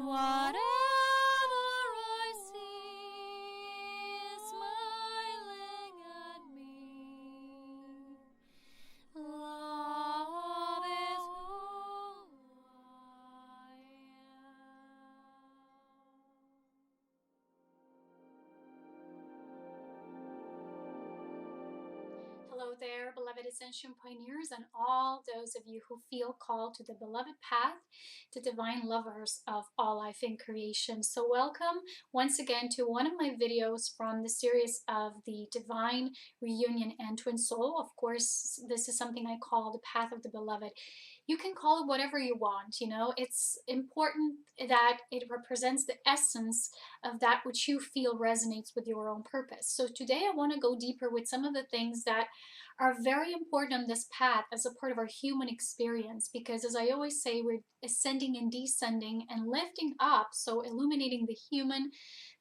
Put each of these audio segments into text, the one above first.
and whatever I see is smiling at me. Love is who I am. Hello there, beloved Ascension Pioneers, and all those of you who feel called to the beloved path, to divine lovers of all life in creation. So welcome once again to one of my videos from the series of the Divine Reunion and Twin Soul. Of course, this is something I call the Path of the Beloved. You can call it whatever you want, you know. It's important that it represents the essence of that which you feel resonates with your own purpose. So today I want to go deeper with some of the things that are very important on this path as a part of our human experience, because as I always say, we're ascending and descending and lifting up, so illuminating the human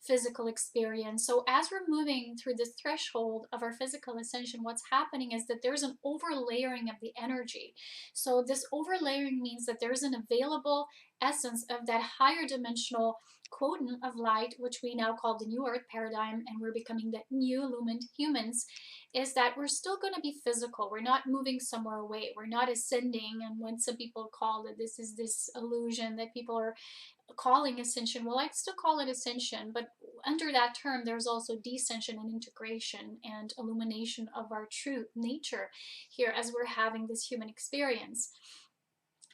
physical experience. So as we're moving through this threshold of our physical ascension, what's happening is that there's an overlayering of the energy. So this overlayering means that there's an available essence of that higher dimensional quotient of light, which we now call the New Earth paradigm, and we're becoming the new illumined humans, is that we're still going to be physical. We're not moving somewhere away. We're not ascending. And when some people call it, this is this illusion that people are calling ascension, well, I still call it ascension, but under that term there's also descension and integration and illumination of our true nature here as we're having this human experience.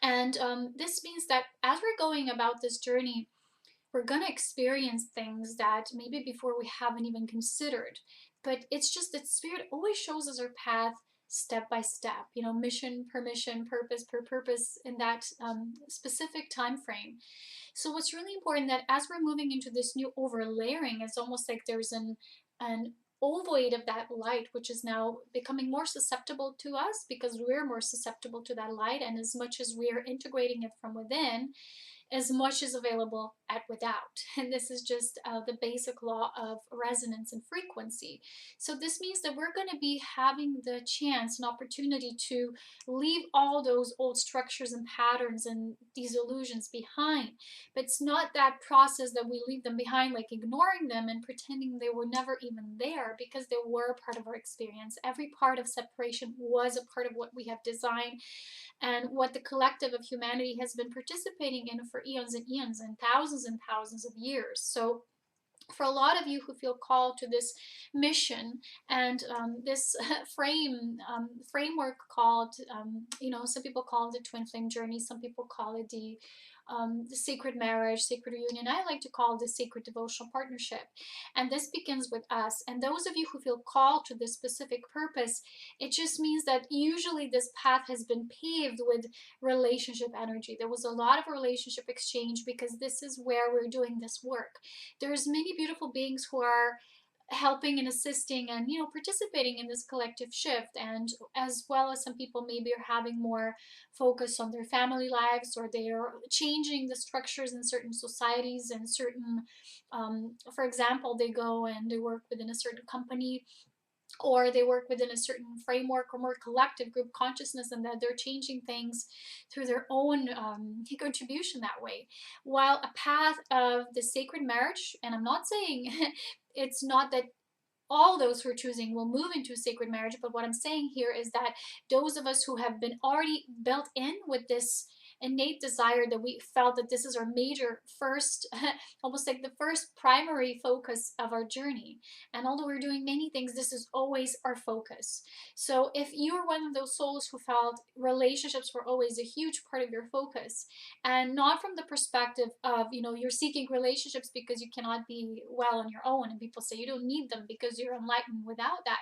And this means that as we're going about this journey, we're going to experience things that maybe before we haven't even considered. But it's just that Spirit always shows us our path step by step, you know, mission per mission, purpose per purpose in that specific time frame. So what's really important that as we're moving into this new overlayering, it's almost like there's an ovoid of that light, which is now becoming more susceptible to us because we're more susceptible to that light. And as much as we are integrating it from within, as much is available at without. And this is just the basic law of resonance and frequency. So this means that we're going to be having the chance and opportunity to leave all those old structures and patterns and these illusions behind. But it's not that process that we leave them behind, like ignoring them and pretending they were never even there, because they were a part of our experience. Every part of separation was a part of what we have designed and what the collective of humanity has been participating in for eons and thousands of years. So for a lot of you who feel called to this mission and this framework called, you know, some people call it the twin flame journey, some people call it the sacred marriage, sacred reunion. I like to call it the sacred devotional partnership. And this begins with us. And those of you who feel called to this specific purpose, it just means that usually this path has been paved with relationship energy. There was a lot of relationship exchange because this is where we're doing this work. There's many beautiful beings who are helping and assisting and, you know, participating in this collective shift, and as well as some people maybe are having more focus on their family lives, or they are changing the structures in certain societies and certain for example, they go and they work within a certain company, or they work within a certain framework or more collective group consciousness, and that they're changing things through their own contribution that way. While a path of the sacred marriage, and I'm not saying it's not that all those who are choosing will move into sacred marriage, but what I'm saying here is that those of us who have been already built in with this innate desire, that we felt that this is our major first, almost like the first primary focus of our journey. And although we're doing many things, this is always our focus. So if you're one of those souls who felt relationships were always a huge part of your focus, and not from the perspective of, you know, you're seeking relationships because you cannot be well on your own, and people say you don't need them because you're enlightened without that.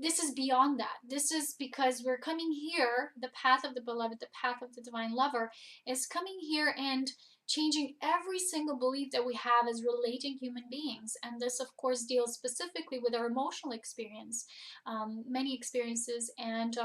This is beyond that. This is because we're coming here, the path of the beloved, the path of the divine lover, is coming here and changing every single belief that we have as relating human beings. And this, of course, deals specifically with our emotional experience, many experiences, and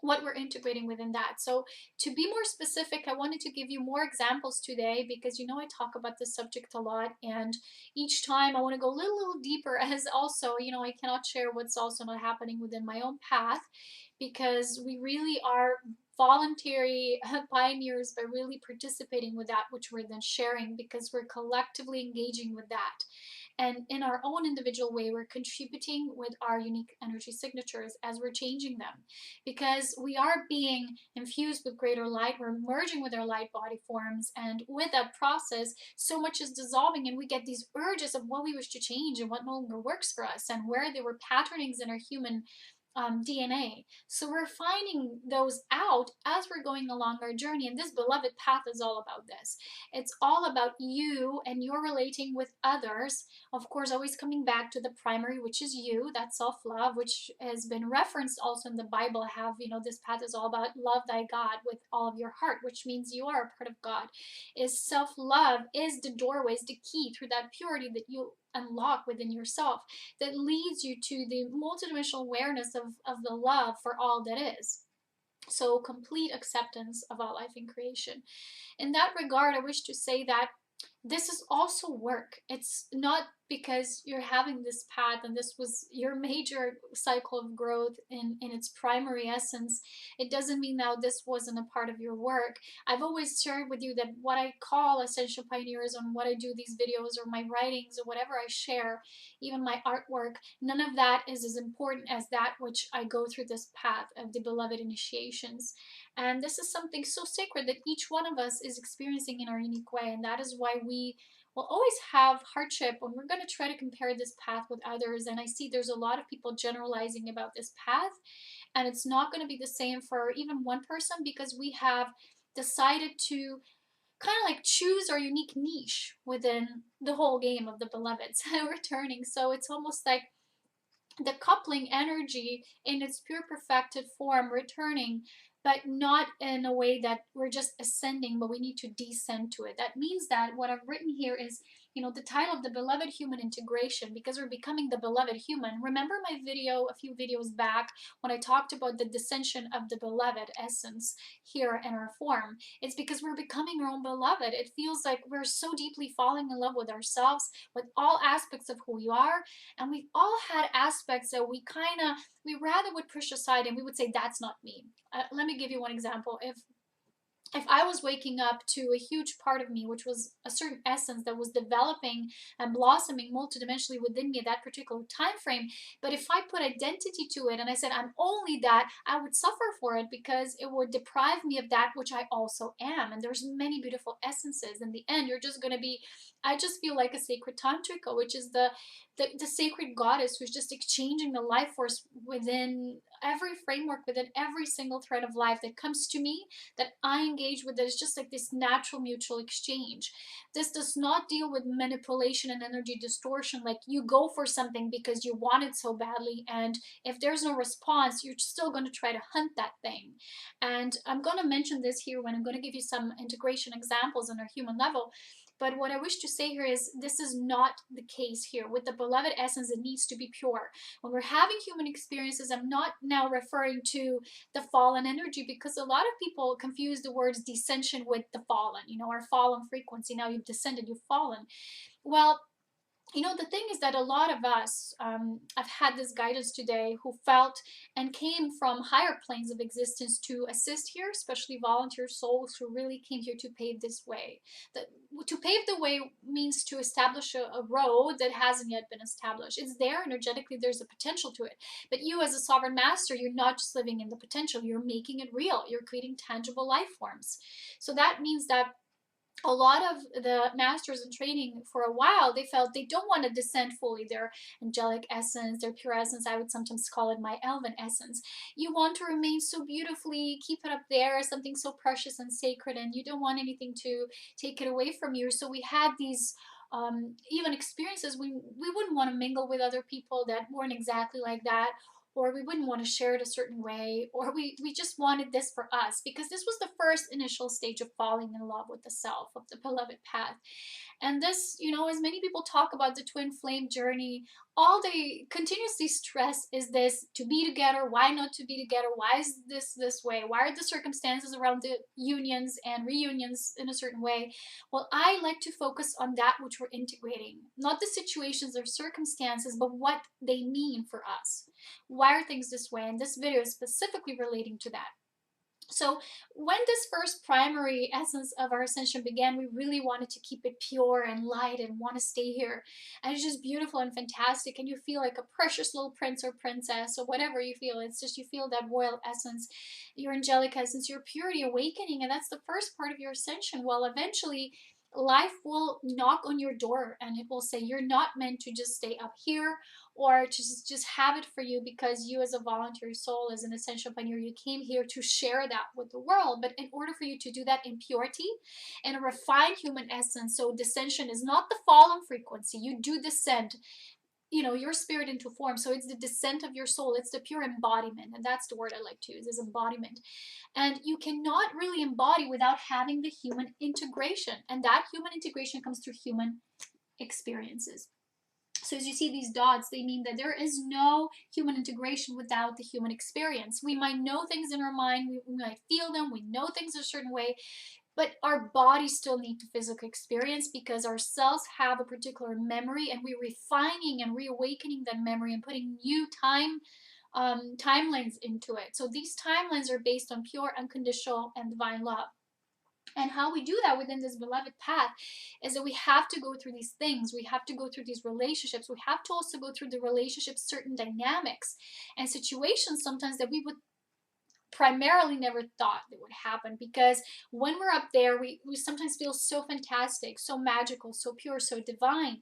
what we're integrating within that. So to be more specific, I wanted to give you more examples today because, you know, I talk about this subject a lot, and each time I want to go a little deeper, as also, you know, I cannot share what's also not happening within my own path, because we really are voluntary pioneers by really participating with that which we're then sharing, because we're collectively engaging with that. And in our own individual way, we're contributing with our unique energy signatures as we're changing them, because we are being infused with greater light. We're merging with our light body forms, and with that process, so much is dissolving, and we get these urges of what we wish to change and what no longer works for us, and where there were patternings in our human DNA. So we're finding those out as we're going along our journey. And this beloved path is all about this. It's all about you and your relating with others. Of course, always coming back to the primary, which is you, that self-love, which has been referenced also in the Bible. Have, this path is all about love thy God with all of your heart, which means you are a part of God. Is self-love is the doorway, is the key through that purity that you unlock within yourself, that leads you to the multidimensional awareness of the love for all that is. So complete acceptance of all life in creation. In that regard, I wish to say that this is also work. It's not because you're having this path and this was your major cycle of growth in its primary essence. It doesn't mean now this wasn't a part of your work. I've always shared with you that what I call Ascension Pioneers, and what I do, these videos or my writings or whatever I share, even my artwork, none of that is as important as that which I go through this path of the beloved initiations. And this is something so sacred that each one of us is experiencing in our unique way. And that is why we will always have hardship when we're going to try to compare this path with others. And I see there's a lot of people generalizing about this path, and it's not going to be the same for even one person, because we have decided to kind of like choose our unique niche within the whole game of the beloveds returning. So it's almost like the coupling energy in its pure perfected form returning, but not in a way that we're just ascending, but we need to descend to it. That means that what I've written here is, the title of the beloved human integration, because we're becoming the beloved human. Remember my video a few videos back when I talked about the descension of the beloved essence here in our form? It's because we're becoming our own beloved. It feels like we're so deeply falling in love with ourselves, with all aspects of who we are. And we've all had aspects that we rather would push aside, and we would say, that's not me. Let me give you one example. If I was waking up to a huge part of me, which was a certain essence that was developing and blossoming multidimensionally within me at that particular time frame, but if I put identity to it and I said I'm only that, I would suffer for it, because it would deprive me of that which I also am. And there's many beautiful essences. In the end, you're just going to be, I just feel like a sacred tantrika, which is the sacred goddess who's just exchanging the life force within every framework, within every single thread of life that comes to me, that I engage with. That is just like this natural mutual exchange. This does not deal with manipulation and energy distortion, like you go for something because you want it so badly, and if there's no response, you're still going to try to hunt that thing. And I'm going to mention this here when I'm going to give you some integration examples on our human level. But what I wish to say here is this is not the case here. With the beloved essence, it needs to be pure. When we're having human experiences, I'm not now referring to the fallen energy, because a lot of people confuse the words descension with the fallen, our fallen frequency. Now you've descended, you've fallen. Well, the thing is that a lot of us, I've had this guidance today, who felt and came from higher planes of existence to assist here, especially volunteer souls who really came here to pave this way. To pave the way means to establish a road that hasn't yet been established. It's there energetically, there's a potential to it. But you as a sovereign master, you're not just living in the potential, you're making it real. You're creating tangible life forms. So that means that a lot of the masters in training, for a while, they felt they don't want to descend fully their angelic essence, their pure essence. I would sometimes call it my elven essence. You want to remain so beautifully, keep it up there as something so precious and sacred, and you don't want anything to take it away from you. So we had these even experiences. We wouldn't want to mingle with other people that weren't exactly like that, or we wouldn't want to share it a certain way, or we just wanted this for us, because this was the first initial stage of falling in love with the self, of the beloved path. And this, as many people talk about the twin flame journey, all they continuously stress is this: to be together. Why not to be together? Why is this way? Why are the circumstances around the unions and reunions in a certain way? Well, I like to focus on that which we're integrating, not the situations or circumstances, but what they mean for us. Why are things this way? And this video is specifically relating to that. So when this first primary essence of our ascension began, we really wanted to keep it pure and light and want to stay here. And it's just beautiful and fantastic. And you feel like a precious little prince or princess or whatever you feel. It's just you feel that royal essence, your angelic essence, your purity awakening. And that's the first part of your ascension. Well, eventually life will knock on your door and it will say, you're not meant to just stay up here or to just have it for you, because you as a voluntary soul, as an essential pioneer, you came here to share that with the world. But in order for you to do that in purity and a refined human essence, so descension is not the fallen frequency, you do descend, your spirit into form. So it's the descent of your soul, it's the pure embodiment, and that's the word I like to use, is embodiment. And you cannot really embody without having the human integration, and that human integration comes through human experiences. So as you see these dots, they mean that there is no human integration without the human experience. We might know things in our mind, we might feel them, we know things a certain way, but our bodies still need to physically experience, because our cells have a particular memory, and we're refining and reawakening that memory and putting new timelines into it. So these timelines are based on pure, unconditional, and divine love. And how we do that within this beloved path is that we have to go through these things. We have to go through these relationships. We have to also go through the relationships, certain dynamics and situations sometimes that we would primarily never thought that would happen, because when we're up there, we sometimes feel so fantastic, so magical, so pure, so divine,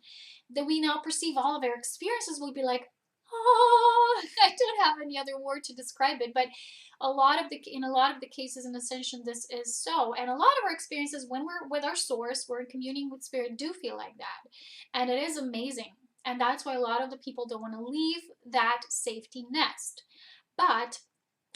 that we now perceive all of our experiences will be like, oh, I don't have any other word to describe it. But in a lot of the cases in ascension, this is so. And a lot of our experiences when we're with our source, we're in communing with spirit, do feel like that. And it is amazing. And that's why a lot of the people don't want to leave that safety nest. But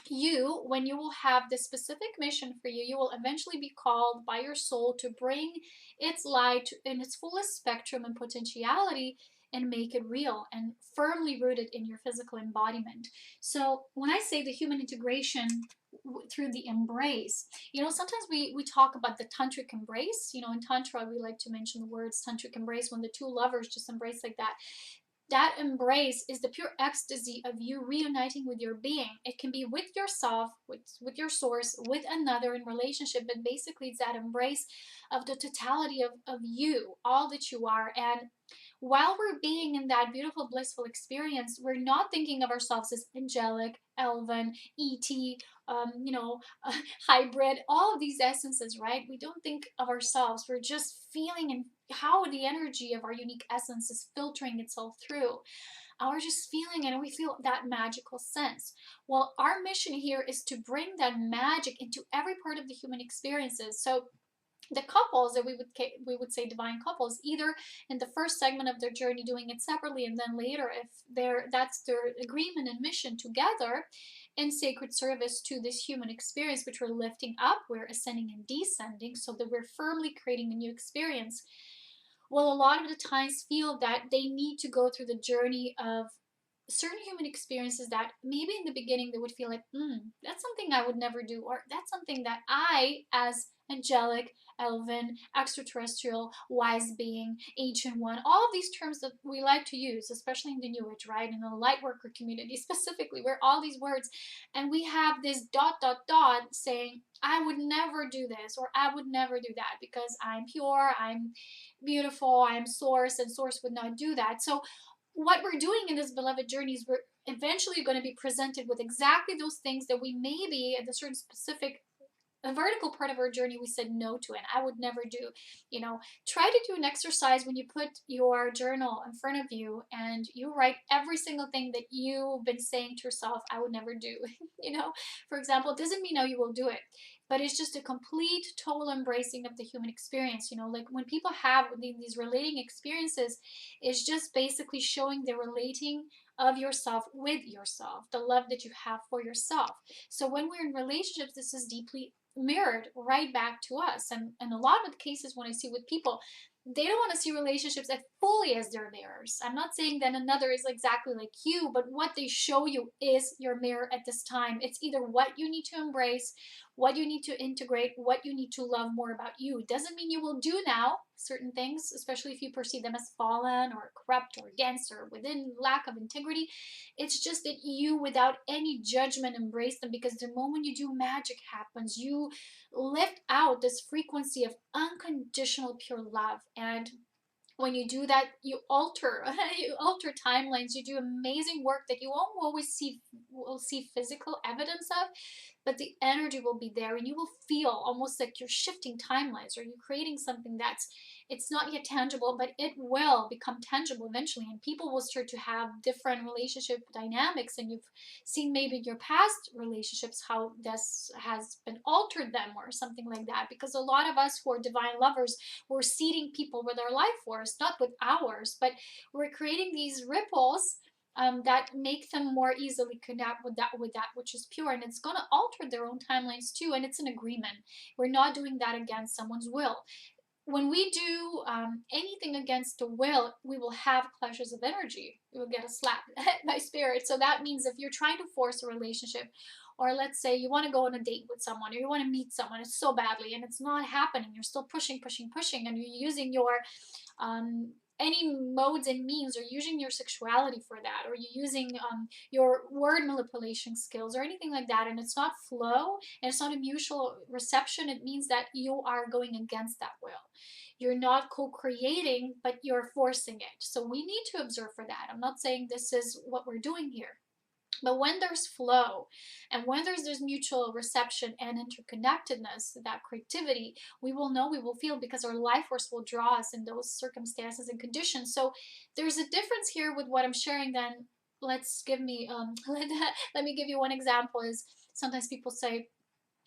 when you will have this specific mission for you, you will eventually be called by your soul to bring its light in its fullest spectrum and potentiality, and make it real and firmly rooted in your physical embodiment. So when I say the human integration through the embrace, sometimes we talk about the tantric embrace. In tantra, we like to mention the words tantric embrace, when the two lovers just embrace like that. That embrace is the pure ecstasy of you reuniting with your being. It can be with yourself, with your source, with another in relationship, but basically it's that embrace of the totality of you, all that you are. And while we're being in that beautiful, blissful experience, we're not thinking of ourselves as angelic, elven, ET, hybrid, all of these essences, right? We don't think of ourselves. We're just feeling and how the energy of our unique essence is filtering itself through. We're just feeling it, and we feel that magical sense. Well, our mission here is to bring that magic into every part of the human experiences. So the couples that we would say divine couples, either in the first segment of their journey doing it separately, and then later, if that's their agreement and mission together in sacred service to this human experience, which we're lifting up, we're ascending and descending, so that we're firmly creating a new experience. Well, a lot of the times feel that they need to go through the journey of certain human experiences that maybe in the beginning they would feel like, that's something I would never do, or that's something that I, as angelic, elven, extraterrestrial, wise being, ancient one, all of these terms that we like to use, especially in the New Age, right? In the light worker community specifically, where all these words, and we have this dot, dot, dot saying, I would never do this, or I would never do that, because I'm pure, I'm beautiful, I'm source, and source would not do that. So what we're doing in this beloved journey is we're eventually going to be presented with exactly those things that we maybe at a certain specific a vertical part of our journey we said no to, and I would never do. Try to do an exercise when you put your journal in front of you and you write every single thing that you've been saying to yourself, I would never do. For example, it doesn't mean now you will do it, but it's just a complete total embracing of the human experience. Like when people have these relating experiences, it's just basically showing the relating of yourself with yourself, the love that you have for yourself. So when we're in relationships, this is deeply mirrored right back to us. And a lot of the cases when I see with people, they don't want to see relationships as fully as their mirrors. I'm not saying that another is exactly like you, but what they show you is your mirror at this time. It's either what you need to embrace, what you need to integrate, what you need to love more about you. It doesn't mean you will do now certain things, especially if you perceive them as fallen or corrupt or against or within lack of integrity. It's just that you, without any judgment, embrace them, because the moment you do, magic happens. You lift out this frequency of unconditional pure love. And when you do that, you alter you alter timelines. You do amazing work that you won't always see physical evidence of, but the energy will be there, and you will feel almost like you're shifting timelines, or you're creating something that's, it's not yet tangible, but it will become tangible eventually, and people will start to have different relationship dynamics. And you've seen maybe in your past relationships how this has been altered them or something like that, because a lot of us who are divine lovers, we're seeding people with our life force, not with ours, but we're creating these ripples that make them more easily connect with that which is pure, and it's going to alter their own timelines too. And it's an agreement. We're not doing that against someone's will. When we do anything against the will, we will have clashes of energy. We will get a slap by spirit. So that means if you're trying to force a relationship, or let's say you want to go on a date with someone, or you want to meet someone, it's so badly and it's not happening, you're still pushing, pushing, pushing, and you're using your any modes and means, or using your sexuality for that, or you're using your word manipulation skills or anything like that, and it's not flow and it's not a mutual reception, it means that you are going against that will. You're not co-creating, but you're forcing it. So we need to observe for that. I'm not saying this is what we're doing here. But when there's flow, and when there's this mutual reception and interconnectedness, that creativity, we will know, we will feel, because our life force will draw us in those circumstances and conditions. So there's a difference here with what I'm sharing. Then let's give me let me give you one example. Is sometimes people say,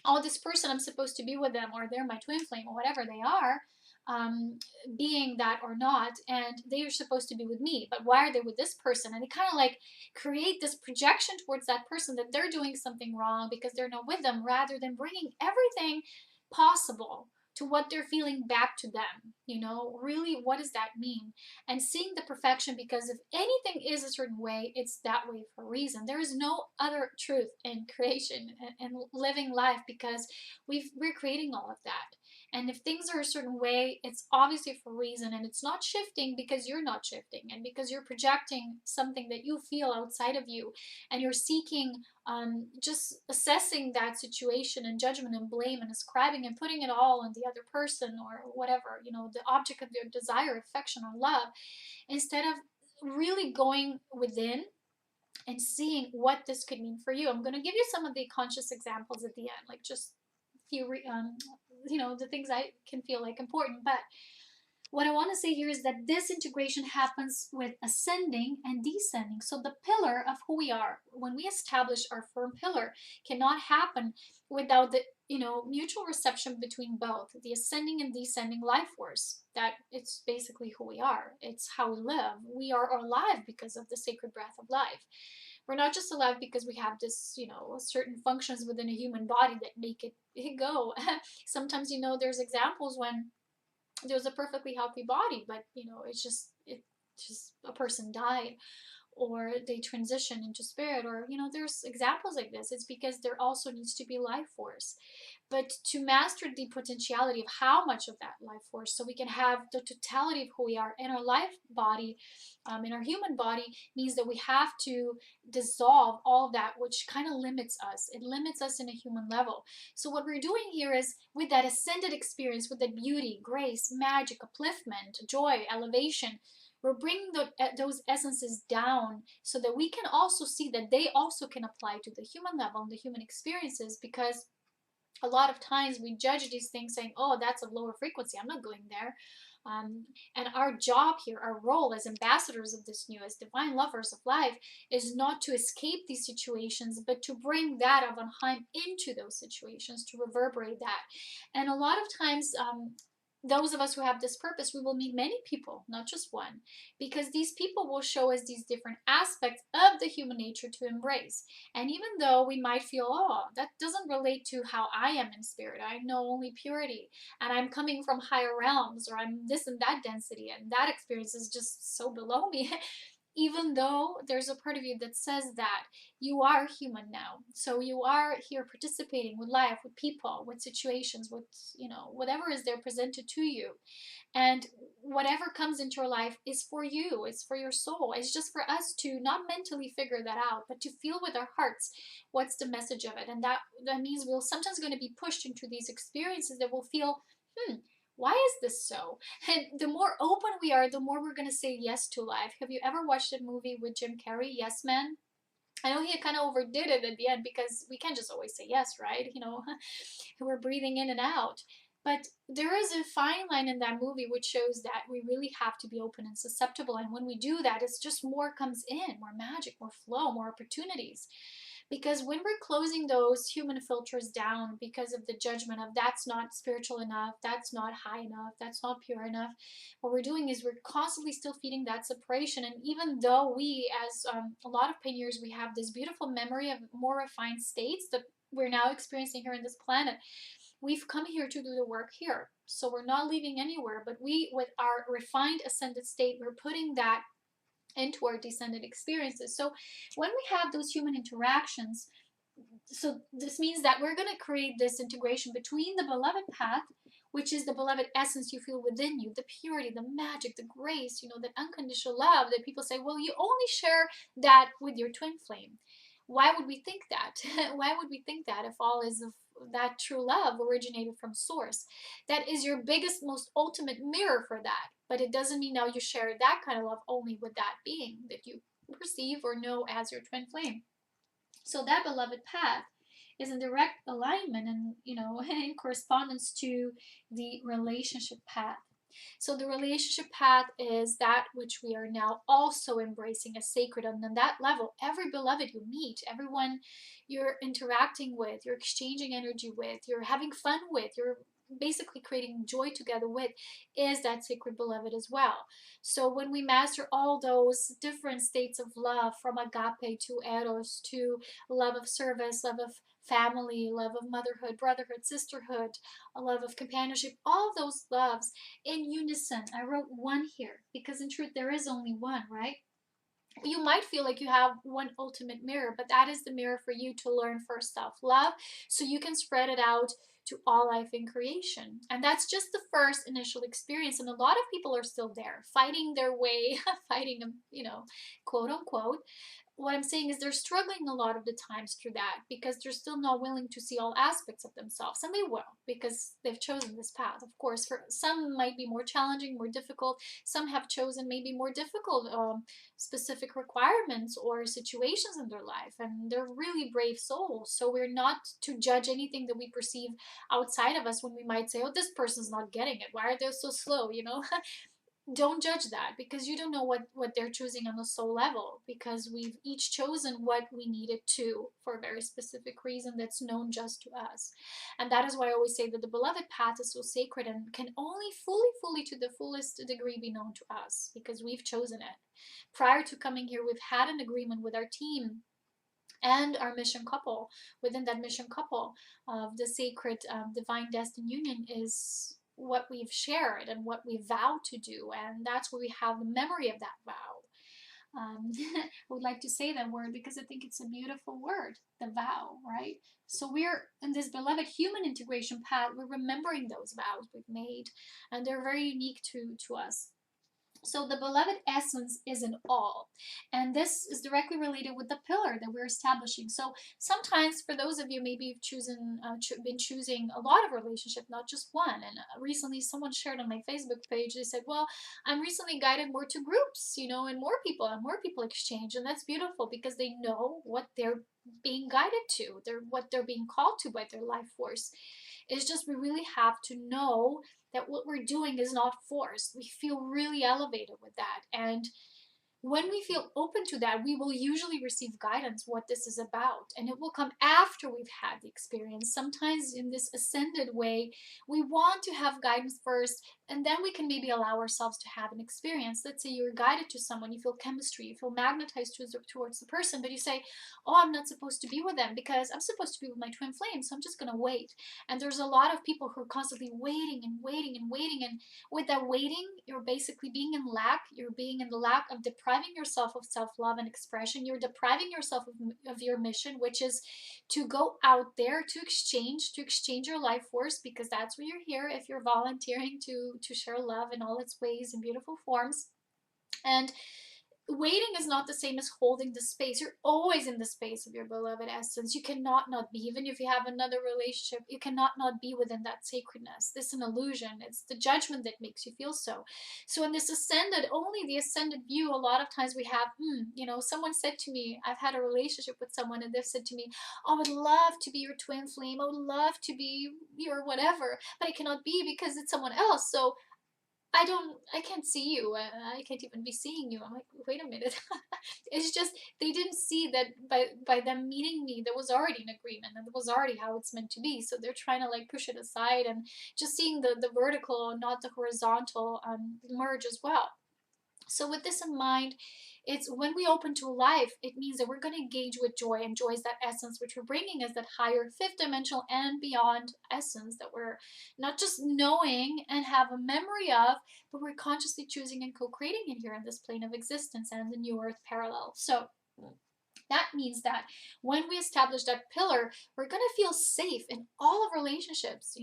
oh, this person, I'm supposed to be with them, or they're my twin flame, or whatever they are, um, being that or not, and they are supposed to be with me, but why are they with this person? And they kind of like create this projection towards that person that they're doing something wrong because they're not with them, rather than bringing everything possible to what they're feeling back to them. You know, really, what does that mean? And seeing the perfection, because if anything is a certain way, it's that way for a reason. There is no other truth in creation and living life, because we're creating all of that. And if things are a certain way, it's obviously for a reason, and it's not shifting because you're not shifting, and because you're projecting something that you feel outside of you, and you're seeking just assessing that situation and judgment and blame and ascribing and putting it all on the other person or whatever, you know, the object of your desire, affection, or love, instead of really going within and seeing what this could mean for you. I'm going to give you some of the conscious examples at the end, like just few, you know, the things I can feel like important. But what I want to say here is that this integration happens with ascending and descending. So the pillar of who we are, when we establish our firm pillar, cannot happen without the, you know, mutual reception between both the ascending and descending life force. That it's basically who we are. It's how we live. We are alive because of the sacred breath of life. We're not just alive because we have this, you know, certain functions within a human body that make it go. Sometimes, you know, there's examples when there's a perfectly healthy body, but you know, it's just a person died, or they transition into spirit, or you know, there's examples like this. It's because there also needs to be life force. But to master the potentiality of how much of that life force, so we can have the totality of who we are in our life body, in our human body, means that we have to dissolve all of that which kind of limits us. It limits us in a human level. So what we're doing here is, with that ascended experience, with that beauty, grace, magic, upliftment, joy, elevation, we're bringing those essences down so that we can also see that they also can apply to the human level and the human experiences. Because a lot of times we judge these things saying, oh, that's a lower frequency, I'm not going there. And our job here, our role as ambassadors of this new, as divine lovers of life, is not to escape these situations, but to bring that of Anheim into those situations, to reverberate that. And a lot of times, those of us who have this purpose, we will meet many people, not just one, because these people will show us these different aspects of the human nature to embrace. And even though we might feel, oh, that doesn't relate to how I am in spirit, I know only purity, and I'm coming from higher realms, or I'm this and that density, and that experience is just so below me. even though there's a part of you that says that you are human now. So you are here participating with life, with people, with situations, with, whatever is there presented to you. And whatever comes into your life is for you, it's for your soul. It's just for us to not mentally figure that out, but to feel with our hearts what's the message of it. And that means we're sometimes going to be pushed into these experiences that will feel, why is this so? And the more open we are, the more we're going to say yes to life. Have you ever watched a movie with Jim Carrey, Yes Man? I know he kind of overdid it at the end, because we can't just always say yes, right? We're breathing in and out. But there is a fine line in that movie which shows that we really have to be open and susceptible. And when we do that, it's just more comes in, more magic, more flow, more opportunities. Because when we're closing those human filters down because of the judgment of that's not spiritual enough, that's not high enough, that's not pure enough, what we're doing is we're constantly still feeding that separation. And even though we, as a lot of pioneers, we have this beautiful memory of more refined states that we're now experiencing here in this planet, we've come here to do the work here. So we're not leaving anywhere, but we, with our refined ascended state, we're putting that into our descended experiences. So when we have those human interactions, so this means that we're going to create this integration between the beloved path, which is the beloved essence you feel within you, the purity, the magic, the grace, that unconditional love that people say, well, you only share that with your twin flame. Why would we think that? Why would we think that if all is of that true love originated from source? That is your biggest, most ultimate mirror for that. But it doesn't mean now you share that kind of love only with that being that you perceive or know as your twin flame. So that beloved path is in direct alignment and, in correspondence to the relationship path. So the relationship path is that which we are now also embracing as sacred. And on that level, every beloved you meet, everyone you're interacting with, you're exchanging energy with, you're having fun with, you're basically creating joy together with, is that sacred beloved as well. So when we master all those different states of love, from agape to eros to love of service, love of family, love of motherhood, brotherhood, sisterhood, a love of companionship, all those loves in unison. I wrote one here because in truth there is only one, right? You might feel like you have one ultimate mirror, but that is the mirror for you to learn first self-love so you can spread it out to all life in creation. And that's just the first initial experience. And a lot of people are still there, fighting their way, fighting, quote unquote. What I'm saying is they're struggling a lot of the times through that because they're still not willing to see all aspects of themselves. And they will, because they've chosen this path. Of course, for some might be more challenging, more difficult. Some have chosen maybe more difficult specific requirements or situations in their life. And they're really brave souls. So we're not to judge anything that we perceive outside of us when we might say, oh, this person's not getting it. Why are they so slow? Don't judge that, because you don't know what they're choosing on the soul level, because we've each chosen what we needed to for a very specific reason that's known just to us. And that is why I always say that the beloved path is so sacred and can only fully to the fullest degree be known to us because we've chosen it. Prior to coming here, we've had an agreement with our team and our mission couple. Within that mission couple of the sacred divine destined union is what we've shared and what we vow to do, and that's where we have the memory of that vow. I would like to say that word because I think it's a beautiful word, the vow, right? So we're in this beloved human integration path, we're remembering those vows we've made, and they're very unique to us. So the beloved essence is in all. And this is directly related with the pillar that we're establishing. So sometimes for those of you, maybe you've been choosing a lot of relationship, not just one. And recently someone shared on my Facebook page, they said, well, I'm recently guided more to groups, and more people exchange. And that's beautiful because they know what they're being guided to, what they're being called to by their life force. It's just we really have to know that what we're doing is not forced. We feel really elevated with that. And when we feel open to that, we will usually receive guidance what this is about, and it will come after we've had the experience. Sometimes in this ascended way, we want to have guidance first, and then we can maybe allow ourselves to have an experience. Let's say you're guided to someone, you feel chemistry, you feel magnetized towards the person, but you say, oh, I'm not supposed to be with them because I'm supposed to be with my twin flame, so I'm just going to wait. And there's a lot of people who are constantly waiting and waiting and waiting, and with that waiting, you're basically being in lack, you're being in the lack of depression, depriving yourself of self-love and expression. You're depriving yourself of your mission, which is to go out there to exchange your life force, because that's what you're here if you're volunteering to share love in all its ways and beautiful forms. And waiting is not the same as holding the space. You're always in the space of your beloved essence. You cannot not be. Even if you have another relationship, you cannot not be within that sacredness. This is an illusion. It's the judgment that makes you feel so. So in this ascended, only the ascended view, a lot of times we have, someone said to me, I've had a relationship with someone and they've said to me, I would love to be your twin flame. I would love to be your whatever, but I cannot be because it's someone else. So I can't see you. I can't even be seeing you. I'm like, wait a minute. It's just, they didn't see that by them meeting me, there was already an agreement and it was already how it's meant to be. So they're trying to like push it aside and just seeing the vertical, not the horizontal, merge as well. So with this in mind, it's when we open to life, it means that we're going to engage with joy, and joy is that essence which we're bringing as that higher fifth dimensional and beyond essence that we're not just knowing and have a memory of, but we're consciously choosing and co-creating it here in this plane of existence and the new earth parallel. So that means that when we establish that pillar, we're going to feel safe in all of relationships.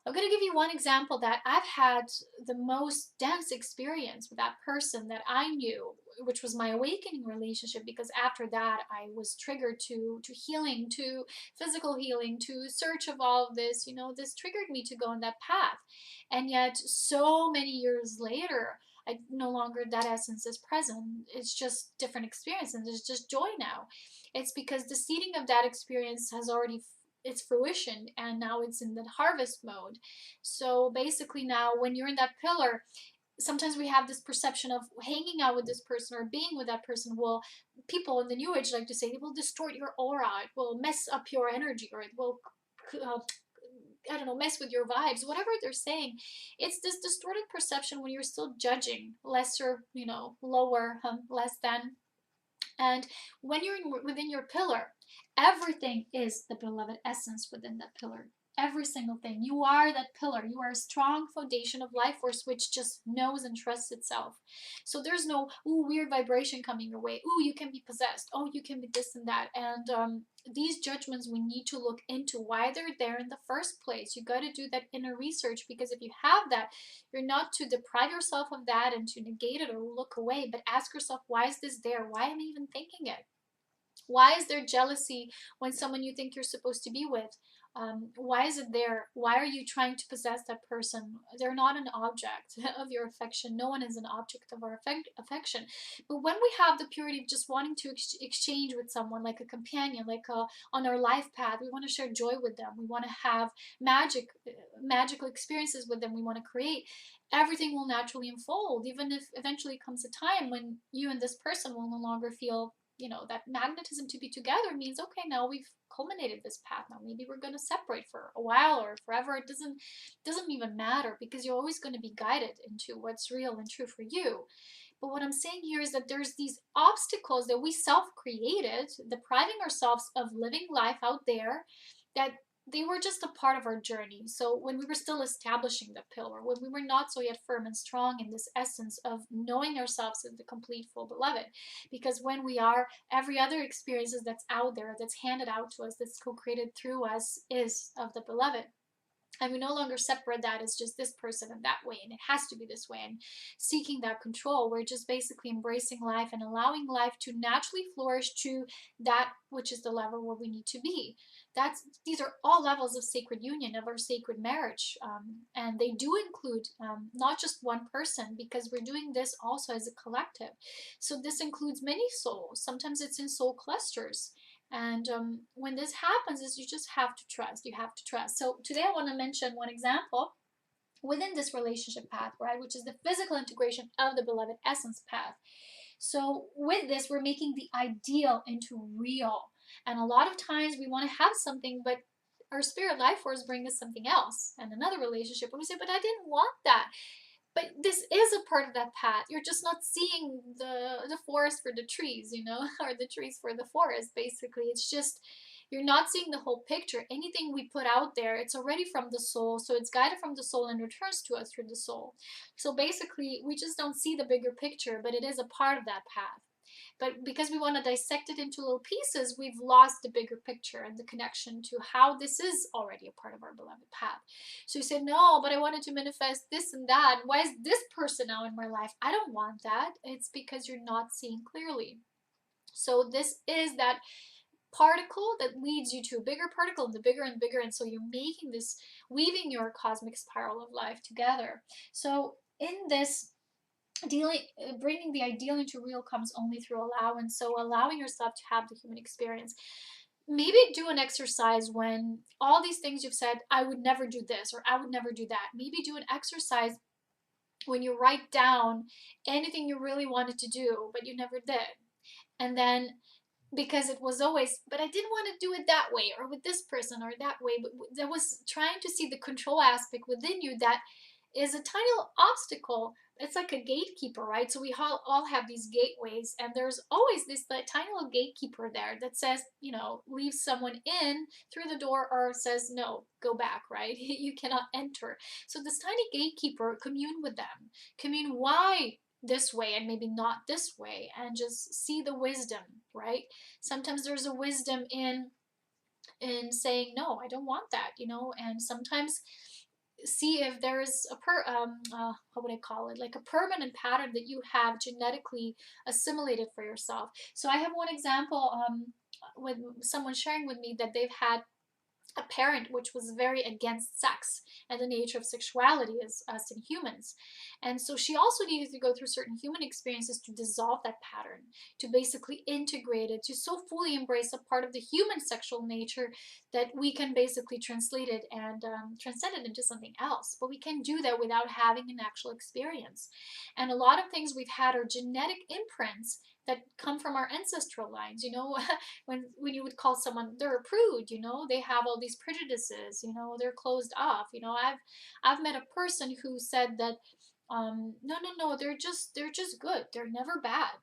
I'm going to give you one example that I've had the most dense experience with that person that I knew, which was my awakening relationship, because after that I was triggered to healing, to physical healing, to search of all of this. This triggered me to go on that path. And yet so many years later, I no longer, that essence is present. It's just different experience and there's just joy now. It's because the seeding of that experience has already its fruition, and now it's in the harvest mode. So basically now when you're in that pillar, sometimes we have this perception of hanging out with this person or being with that person will, people in the new age like to say, it will distort your aura, it will mess up your energy, or it will I don't know, mess with your vibes, whatever they're saying. It's this distorted perception when you're still judging lesser, lower, less than. And when you're within your pillar, everything is the beloved essence within that pillar. Every single thing. You are that pillar. You are a strong foundation of life force which just knows and trusts itself. So there's no weird vibration coming your way. You can be possessed. You can be this and that. And these judgments, we need to look into why they're there in the first place. You got to do that inner research, because if you have that, you're not to deprive yourself of that and to negate it or look away, but ask yourself, why is this there? Why am I even thinking it? Why is there jealousy when someone you think you're supposed to be with? Why is it there? Why are you trying to possess that person? They're not an object of your affection. No one is an object of our affection. But when we have the purity of just wanting to exchange with someone, like a companion, like on our life path, we want to share joy with them. We want to have magical experiences with them. We want to create. Everything will naturally unfold, even if eventually comes a time when you and this person will no longer feel that magnetism to be together. Means, okay, now we've culminated this path. Now maybe we're going to separate for a while or forever. It doesn't even matter, because you're always going to be guided into what's real and true for you. But what I'm saying here is that there's these obstacles that we self-created, depriving ourselves of living life out there, that they were just a part of our journey. So when we were still establishing the pillar, when we were not so yet firm and strong in this essence of knowing ourselves as the complete full beloved, because when we are, every other experiences that's out there, that's handed out to us, that's co-created through us, is of the beloved. And we no longer separate that as just this person and that way, and it has to be this way, and seeking that control. We're just basically embracing life and allowing life to naturally flourish to that which is the level where we need to be. These are all levels of sacred union, of our sacred marriage, and they do include not just one person, because we're doing this also as a collective. So this includes many souls. Sometimes it's in soul clusters. And when this happens, is you just have to trust. You have to trust. So today I want to mention one example within this relationship path, right, which is the physical integration of the beloved essence path. So with this, we're making the ideal into real. And a lot of times we want to have something, but our spirit life force brings us something else and another relationship. And we say, but I didn't want that. But this is a part of that path. You're just not seeing the forest for the trees, or the trees for the forest. Basically, it's just you're not seeing the whole picture. Anything we put out there, it's already from the soul, so it's guided from the soul and returns to us through the soul. So basically, we just don't see the bigger picture, but it is a part of that path. But because we want to dissect it into little pieces, we've lost the bigger picture and the connection to how this is already a part of our beloved path. So you say, no, but I wanted to manifest this and that. Why is this person now in my life? I don't want that. It's because you're not seeing clearly. So this is that particle that leads you to a bigger particle and the bigger and bigger. And so you're making this, weaving your cosmic spiral of life together. So in this, bringing the ideal into real comes only through allowance. So allowing yourself to have the human experience. Maybe do an exercise when all these things you've said, I would never do this or I would never do that. Maybe do an exercise when you write down anything you really wanted to do but you never did, and then because it was always, but I didn't want to do it that way or with this person or that way, but that was trying to see the control aspect within you that is a tiny little obstacle. It's like a gatekeeper, right? So we all have these gateways, and there's always this tiny little gatekeeper there that says, leaves someone in through the door or says, no, go back, right? You cannot enter. So this tiny gatekeeper, commune with them, commune why this way and maybe not this way, and just see the wisdom, right? Sometimes there's a wisdom in saying, no, I don't want that, and sometimes see if there's a how would I call it, like a permanent pattern that you have genetically assimilated for yourself. So I have one example, with someone sharing with me that they've had a parent which was very against sex and the nature of sexuality as us in humans. And so she also needed to go through certain human experiences to dissolve that pattern, to basically integrate it, to so fully embrace a part of the human sexual nature that we can basically translate it and transcend it into something else. But we can do that without having an actual experience. And a lot of things we've had are genetic imprints that come from our ancestral lines. When you would call someone, they're a prude, they have all these prejudices, they're closed off. I've met a person who said that, no, they're just good, they're never bad,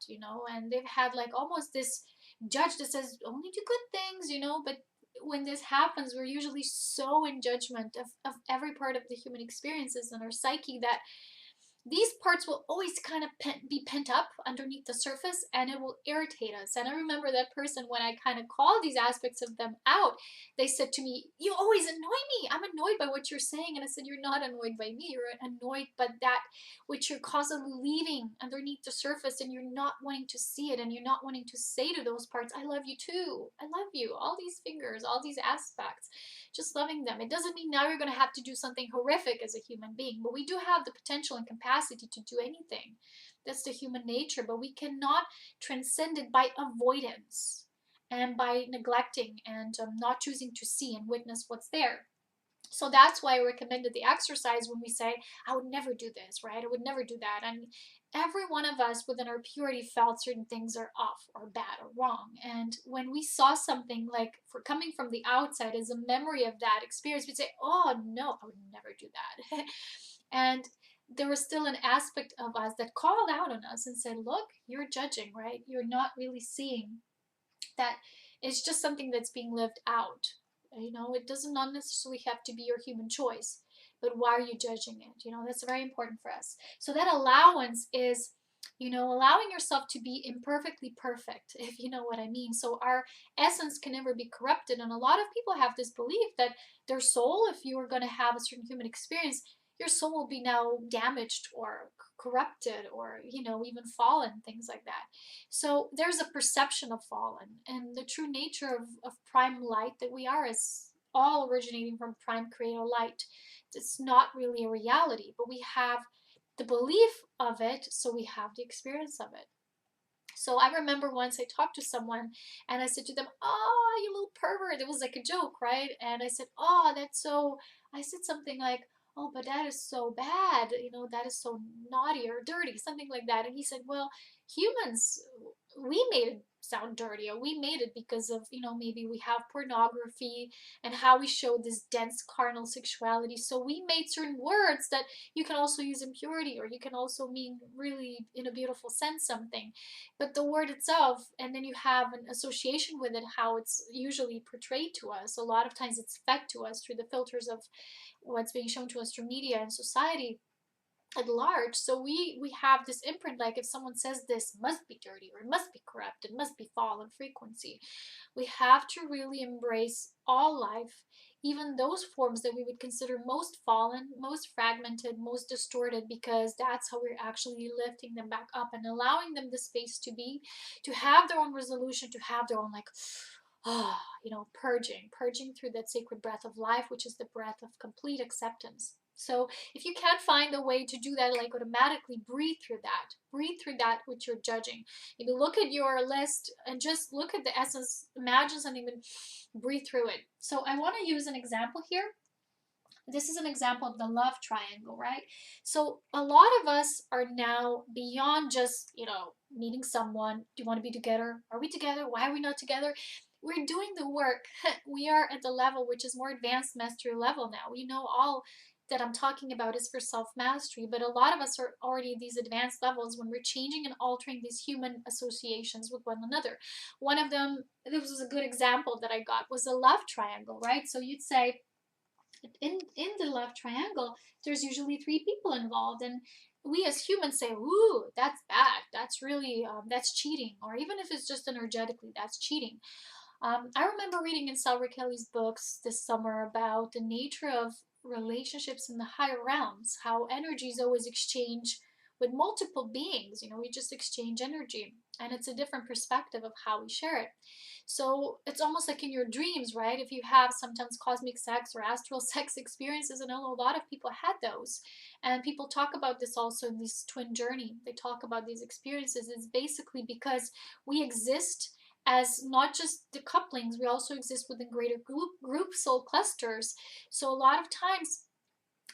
and they've had like almost this judge that says only do good things, but when this happens, we're usually so in judgment of every part of the human experiences and our psyche that these parts will always kind of be pent up underneath the surface, and it will irritate us. And I remember that person, when I kind of called these aspects of them out, they said to me, you always annoy me. I'm annoyed by what you're saying. And I said, you're not annoyed by me. You're annoyed by that which you're constantly leaving underneath the surface, and you're not wanting to see it, and you're not wanting to say to those parts, I love you too. I love you. All these fingers, all these aspects, just loving them. It doesn't mean now you're going to have to do something horrific as a human being, but we do have the potential and capacity to do anything. That's the human nature, but we cannot transcend it by avoidance and by neglecting and not choosing to see and witness what's there. So that's why I recommended the exercise when we say, I would never do this, right? I would never do that. And every one of us within our purity felt certain things are off or bad or wrong. And when we saw something like for coming from the outside as a memory of that experience, we'd say, oh no, I would never do that. And there was still an aspect of us that called out on us and said, look, you're judging, right? You're not really seeing that it's just something that's being lived out. It doesn't not necessarily have to be your human choice, but why are you judging it? That's very important for us. So that allowance is, allowing yourself to be imperfectly perfect, if you know what I mean. So our essence can never be corrupted. And a lot of people have this belief that their soul, if you are going to have a certain human experience, your soul will be now damaged or corrupted or even fallen, things like that. So there's a perception of fallen, and the true nature of prime light that we are is all originating from prime creator light. It's not really a reality, but we have the belief of it, so we have the experience of it. So I remember once I talked to someone and I said to them, oh, you little pervert. It was like a joke, right? And I said, oh, I said something like, oh, but that is so bad. That is so naughty or dirty, something like that. And he said, well, humans we made it sound dirty, or we made it because of, you know, maybe we have pornography and how we show this dense carnal sexuality. So we made certain words that you can also use in purity, or you can also mean really in a beautiful sense something. But the word itself, and then you have an association with it, how it's usually portrayed to us. A lot of times it's fed to us through the filters of what's being shown to us through media and society at large. So we have this imprint, like if someone says this must be dirty, or it must be corrupt, it must be fallen frequency. We have to really embrace all life, even those forms that we would consider most fallen, most fragmented, most distorted, because that's how we're actually lifting them back up and allowing them the space to be, to have their own resolution, to have their own, like, you know, purging through that sacred breath of life, which is the breath of complete acceptance. So if you can't find a way to do that, like automatically breathe through that which you're judging. Maybe look at your list and just look at the essence, imagine something, and breathe through it. So I want to use an example here. This is an example of the love triangle, right? So a lot of us are now beyond just, you know, meeting someone. Do you want to be together? Are we together? Why are we not together? We're doing the work. We are at the level which is more advanced mastery level now. We know all that I'm talking about is for self-mastery, but a lot of us are already at these advanced levels when we're changing and altering these human associations with one another. One of them, this was a good example that I got, was a love triangle, right? So you'd say, in the love triangle, there's usually three people involved, and we as humans say, "Ooh, that's bad. That's really that's cheating," or even if it's just energetically, that's cheating. I remember reading in Salva Kelly's books this summer about the nature of relationships in the higher realms, how energies always exchange with multiple beings. You know, we just exchange energy, and it's a different perspective of how we share it. So it's almost like in your dreams, right? If you have sometimes cosmic sex or astral sex experiences, and I know a lot of people had those, and people talk about this also in this twin journey. They talk about these experiences. It's basically because we exist as not just the couplings, we also exist within greater group soul clusters. So a lot of times,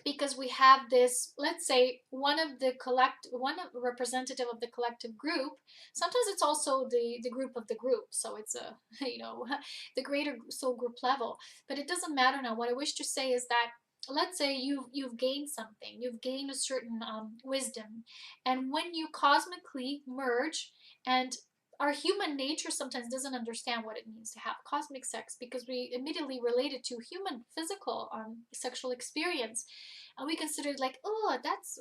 because we have this, let's say one representative of the collective group, sometimes it's also the group of the group, so it's a you know, the greater soul group level. But it doesn't matter now. What I wish to say is that, let's say you've gained something, you've gained a certain wisdom, and when you cosmically merge, and our human nature sometimes doesn't understand what it means to have cosmic sex, because we immediately relate it to human physical sexual experience, and we consider it like, oh, that's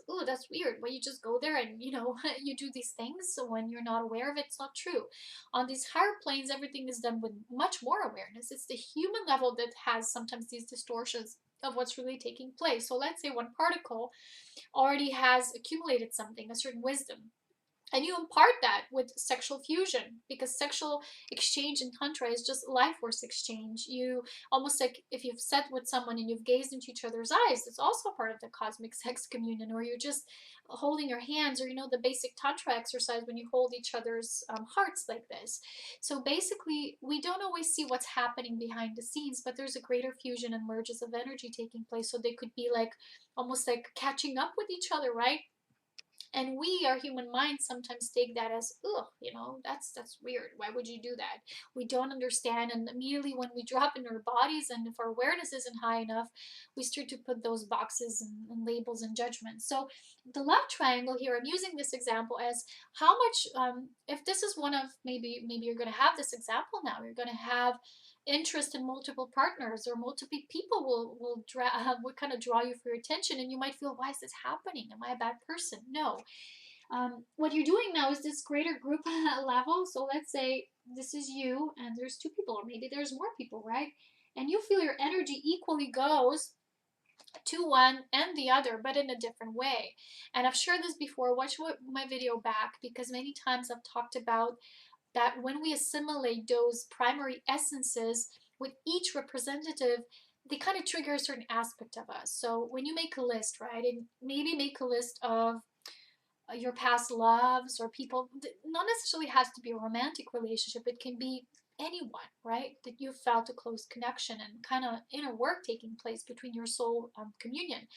weird. Well, you just go there and, you know, you do these things. So when you're not aware of it, it's not true. On these higher planes, everything is done with much more awareness. It's the human level that has sometimes these distortions of what's really taking place. So let's say one particle already has accumulated something, a certain wisdom, and you impart that with sexual fusion, because sexual exchange in tantra is just life force exchange. You almost, like if you've sat with someone and you've gazed into each other's eyes, it's also part of the cosmic sex communion. Or you're just holding your hands, or, you know, the basic tantra exercise when you hold each other's hearts like this. So basically, we don't always see what's happening behind the scenes, but there's a greater fusion and merges of energy taking place. So they could be like almost like catching up with each other, right? And we, our human minds, sometimes take that as, ugh, you know, that's weird. Why would you do that? We don't understand, and immediately when we drop into our bodies, and if our awareness isn't high enough, we start to put those boxes and labels and judgments. So the love triangle here, I'm using this example as how much, if this is one of, maybe you're going to have this example now, you're going to have interest in multiple partners, or multiple people will kind of draw you for your attention, and you might feel, why is this happening? Am I a bad person? No. What you're doing now is this greater group level. So let's say this is you, and there's two people, or maybe there's more people, right? And you feel your energy equally goes to one and the other, but in a different way. And I've shared this before. Watch my video back, because many times I've talked about that when we assimilate those primary essences with each representative, they kind of trigger a certain aspect of us. So when you make a list, right, and maybe make a list of your past loves, or people, not necessarily has to be a romantic relationship, it can be anyone, right, that you felt a close connection and kind of inner work taking place between your soul communion.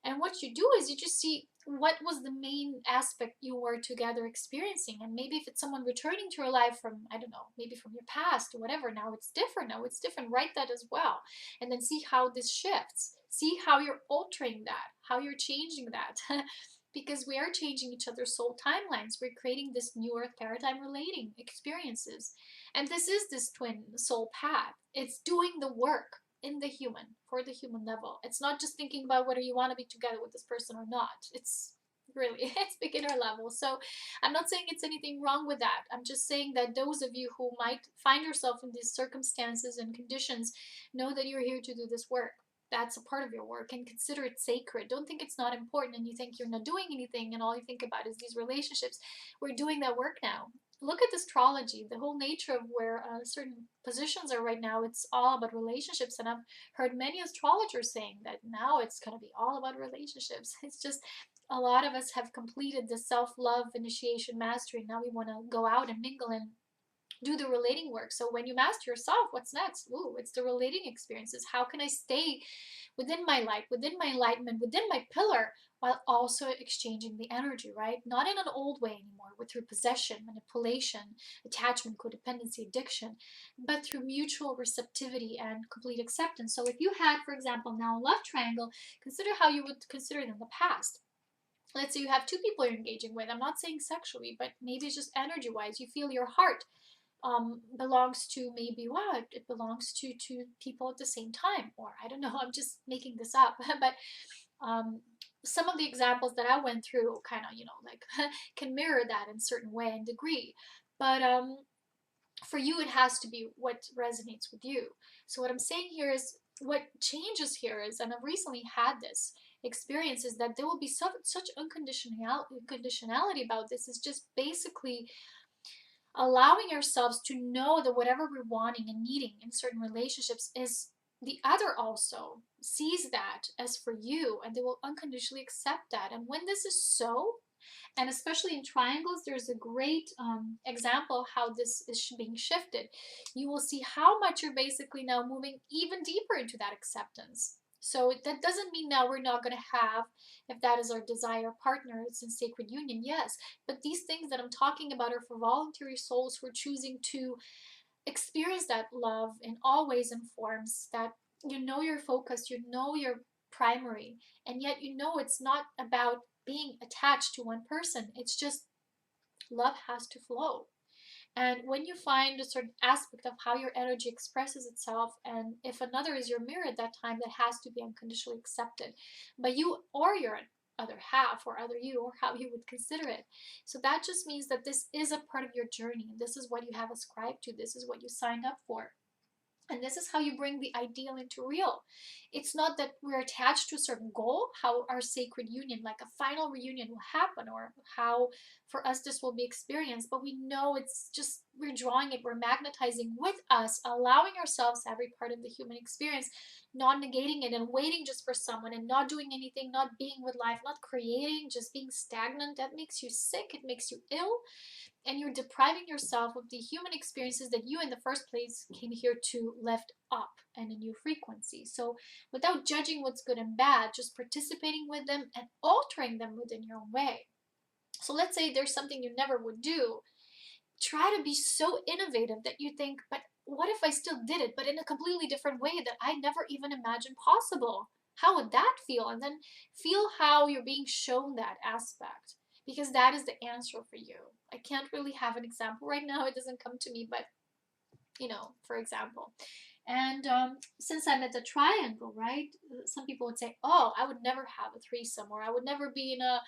And what you do is you just see what was the main aspect you were together experiencing. And maybe if it's someone returning to your life from, I don't know, maybe from your past or whatever, now it's different. Now it's different. Write that as well. And then see how this shifts. See how you're altering that, how you're changing that. Because we are changing each other's soul timelines. We're creating this new earth paradigm relating experiences. And this is this twin soul path. It's doing the work in the human, for the human level. It's not just thinking about whether you want to be together with this person or not. It's really, it's beginner level. So I'm not saying it's anything wrong with that. I'm just saying that those of you who might find yourself in these circumstances and conditions, know that you're here to do this work. That's a part of your work, and consider it sacred. Don't think it's not important and you think you're not doing anything and all you think about is these relationships. We're doing that work now. Look at astrology, the whole nature of where certain positions are right now. It's all about relationships, and I've heard many astrologers saying that now it's going to be all about relationships. It's just a lot of us have completed the self-love initiation mastery. Now we want to go out and mingle and do the relating work. So when you master yourself, what's next? Ooh, it's the relating experiences. How can I stay within my light, within my enlightenment, within my pillar, while also exchanging the energy, right? Not in an old way anymore, with through possession, manipulation, attachment, codependency, addiction, but through mutual receptivity and complete acceptance. So if you had, for example, now a love triangle, consider how you would consider it in the past. Let's say you have two people you're engaging with. I'm not saying sexually, but maybe it's just energy wise. You feel your heart belongs to, maybe, wow, it belongs to two people at the same time, or I don't know, I'm just making this up. But some of the examples that I went through kind of, like can mirror that in certain way and degree. But for you, it has to be what resonates with you. So what I'm saying here is, what changes here is, and I've recently had this experience, is that there will be such unconditionality about this. Is just basically allowing ourselves to know that whatever we're wanting and needing in certain relationships is, the other also sees that as for you, and they will unconditionally accept that. And when this is so, and especially in triangles, there's a great example how this is being shifted. You will see how much you're basically now moving even deeper into that acceptance. So that doesn't mean now we're not going to have, if that is our desire partner, it's in sacred union, yes. But these things that I'm talking about are for voluntary souls who are choosing to experience that love in all ways and forms, that you're focused, you're primary, and yet it's not about being attached to one person. It's just love has to flow. And when you find a certain aspect of how your energy expresses itself, and if another is your mirror at that time, that has to be unconditionally accepted by you or your other half, or other you, or how you would consider it. So that just means that this is a part of your journey, and this is what you have ascribed to, this is what you signed up for. And this is how you bring the ideal into real. It's not that we're attached to a certain goal, how our sacred union, like a final reunion, will happen, or how for us this will be experienced, but we know it's just, we're drawing it, we're magnetizing with us, allowing ourselves every part of the human experience, not negating it and waiting just for someone and not doing anything, not being with life, not creating, just being stagnant. That makes you sick, it makes you ill, and you're depriving yourself of the human experiences that you in the first place came here to lift up and a new frequency. So without judging what's good and bad, just participating with them and altering them within your own way. So let's say there's something you never would do. Try to be so innovative that you think, but what if I still did it, but in a completely different way that I never even imagined possible? How would that feel? And then feel how you're being shown that aspect, because that is the answer for you. I can't really have an example right now. It doesn't come to me, but for example. And since I'm at the triangle, right? Some people would say, oh, I would never have a threesome, or I would never be in a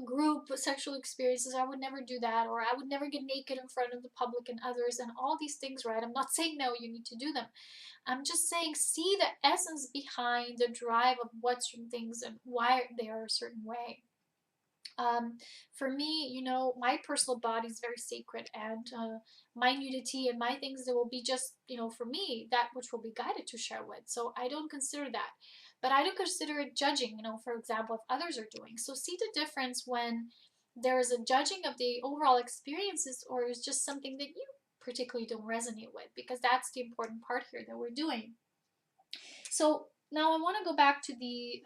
group sexual experiences. I would never do that, or I would never get naked in front of the public and others, and all these things, right? I'm not saying no, you need to do them. I'm just saying, see the essence behind the drive of what certain things and why they are a certain way. For me, my personal body is very sacred, and my nudity and my things, that will be just, for me, that which will be guided to share with. So I don't consider that, but I don't consider it judging, for example, if others are doing. So see the difference when there is a judging of the overall experiences, or is just something that you particularly don't resonate with, because that's the important part here that we're doing. So now I want to go back to the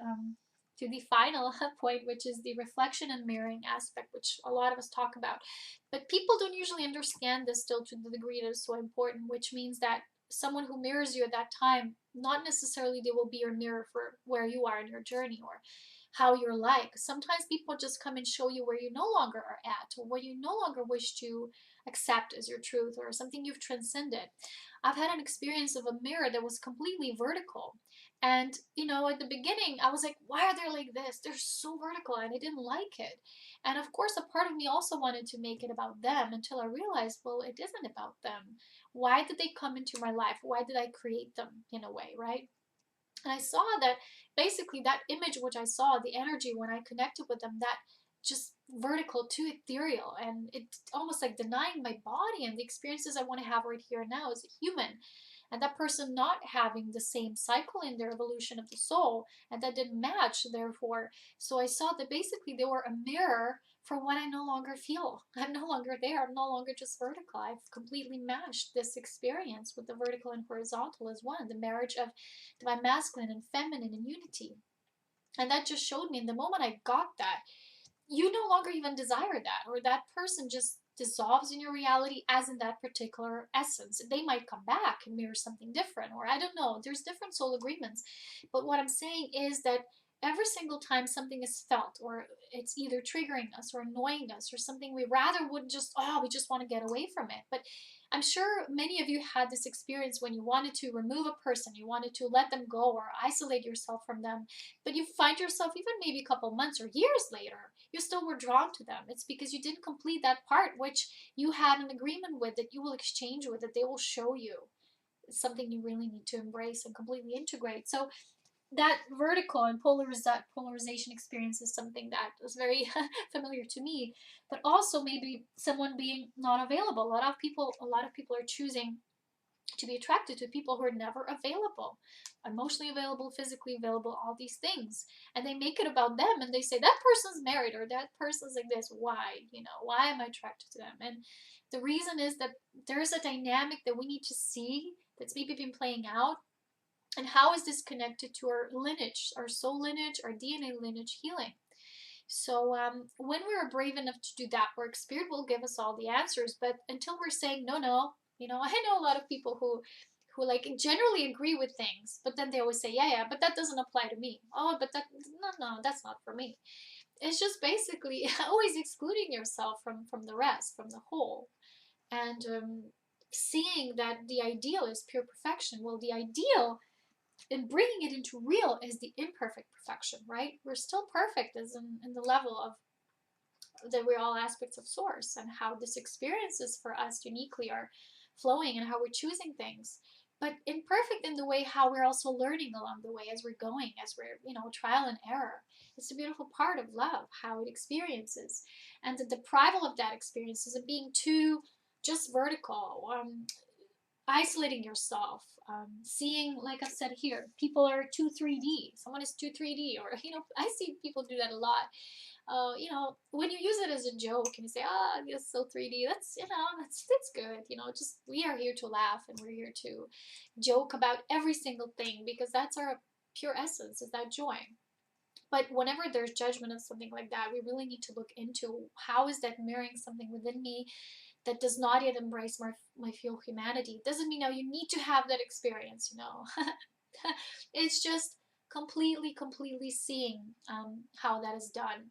to the final point, which is the reflection and mirroring aspect, which a lot of us talk about. But people don't usually understand this still to the degree that is so important, which means that someone who mirrors you at that time, not necessarily they will be your mirror for where you are in your journey or how you're like. Sometimes people just come and show you where you no longer are at, or what you no longer wish to accept as your truth, or something you've transcended. I've had an experience of a mirror that was completely vertical. And, at the beginning, I was like, why are they like this? They're so vertical, and I didn't like it. And of course, a part of me also wanted to make it about them until I realized, well, it isn't about them. Why did they come into my life? Why did I create them in a way, right? And I saw that basically that image which I saw, the energy when I connected with them, that just vertical to ethereal, and it's almost like denying my body and the experiences I want to have right here and now as a human. And that person not having the same cycle in their evolution of the soul, and that didn't match, therefore. So I saw that basically they were a mirror for what I no longer feel. I'm no longer there. I'm no longer just vertical. I've completely mashed this experience with the vertical and horizontal as one, the marriage of my masculine and feminine in unity. And that just showed me in the moment I got that, you no longer even desire that, or that person just dissolves in your reality as in that particular essence. They might come back and mirror something different, or I don't know, there's different soul agreements. But what I'm saying is that every single time something is felt, or it's either triggering us or annoying us, or something we rather would just, we just want to get away from it. But I'm sure many of you had this experience when you wanted to remove a person, you wanted to let them go or isolate yourself from them, but you find yourself even maybe a couple months or years later, you still were drawn to them. It's because you didn't complete that part which you had an agreement with, that you will exchange with, that they will show you. It's something you really need to embrace and completely integrate. So that vertical and polarization experience is something that is very familiar to me, but also maybe someone being not available. A lot of people are choosing to be attracted to people who are never available, emotionally available, physically available, all these things. And they make it about them, and they say that person's married or that person's like this. Why am I attracted to them? And the reason is that there's a dynamic that we need to see that's maybe been playing out. And how is this connected to our lineage, our soul lineage, our DNA lineage healing? So when we're brave enough to do that work, Spirit will give us all the answers. But until we're saying no, no, I know a lot of people who like generally agree with things, but then they always say, yeah, but that doesn't apply to me. Oh, but that no, that's not for me. It's just basically always excluding yourself from the rest, from the whole, and seeing that the ideal is pure perfection. Well, the ideal and bringing it into real is the imperfect perfection, right? We're still perfect as in the level of that we're all aspects of source, and how this experiences for us uniquely are flowing and how we're choosing things. But imperfect in the way how we're also learning along the way as we're going, as we're, trial and error. It's a beautiful part of love, how it experiences. And the deprival of that experience is being too just vertical, isolating yourself, seeing, like I said here, people are too 3D. Someone is too 3D, or I see people do that a lot. When you use it as a joke and you say, you're so 3D, that's good. Just we are here to laugh, and we're here to joke about every single thing, because that's our pure essence, is that joy. But whenever there's judgment of something like that, we really need to look into how is that mirroring something within me that does not yet embrace my full humanity. It doesn't mean now you need to have that experience, It's just completely seeing how that is done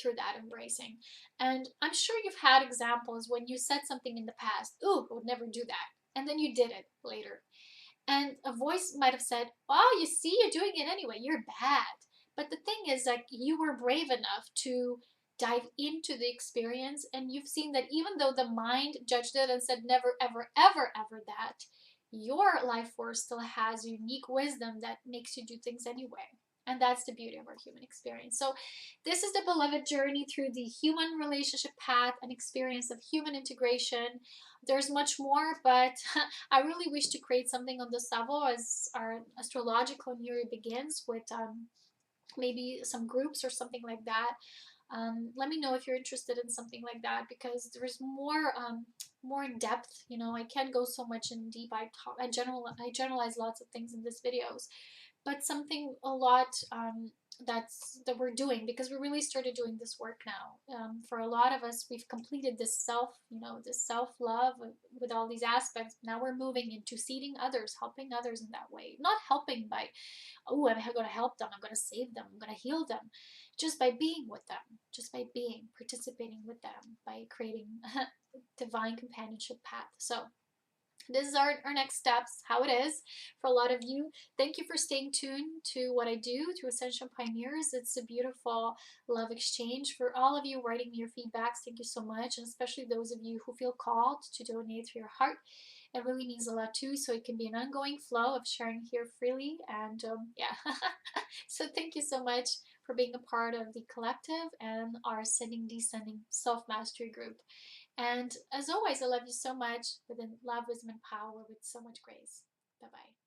through that embracing. And I'm sure you've had examples when you said something in the past, ooh, I would never do that. And then you did it later. And a voice might have said, oh, you see, you're doing it anyway. You're bad. But the thing is, like, you were brave enough to dive into the experience, and you've seen that even though the mind judged it and said never, ever, ever, ever that, your life force still has unique wisdom that makes you do things anyway. And that's the beauty of our human experience. So this is the beloved journey through the human relationship path and experience of human integration. There's much more, but I really wish to create something on this level as our astrological new year begins with maybe some groups or something like that. Let me know if you're interested in something like that, because there is more in depth. I can't go so much in deep. I generalize lots of things in these videos, but something a lot that we're doing, because we really started doing this work now. For a lot of us, we've completed this self, this self-love with all these aspects. Now we're moving into seeding others, helping others in that way. Not helping by, oh, I'm going to help them, I'm going to save them, I'm going to heal them. Just by being with them, just by being, participating with them, by creating a divine companionship path. So this is our next steps, how it is for a lot of you. Thank you for staying tuned to what I do through Ascension Pioneers. It's a beautiful love exchange. For all of you writing me your feedbacks, thank you so much, and especially those of you who feel called to donate through your heart. It really means a lot too, so it can be an ongoing flow of sharing here freely. And yeah, so thank you so much for being a part of the collective and our Ascending Descending self-mastery group. And as always, I love you so much, with love, wisdom, and power, with so much grace. Bye-bye.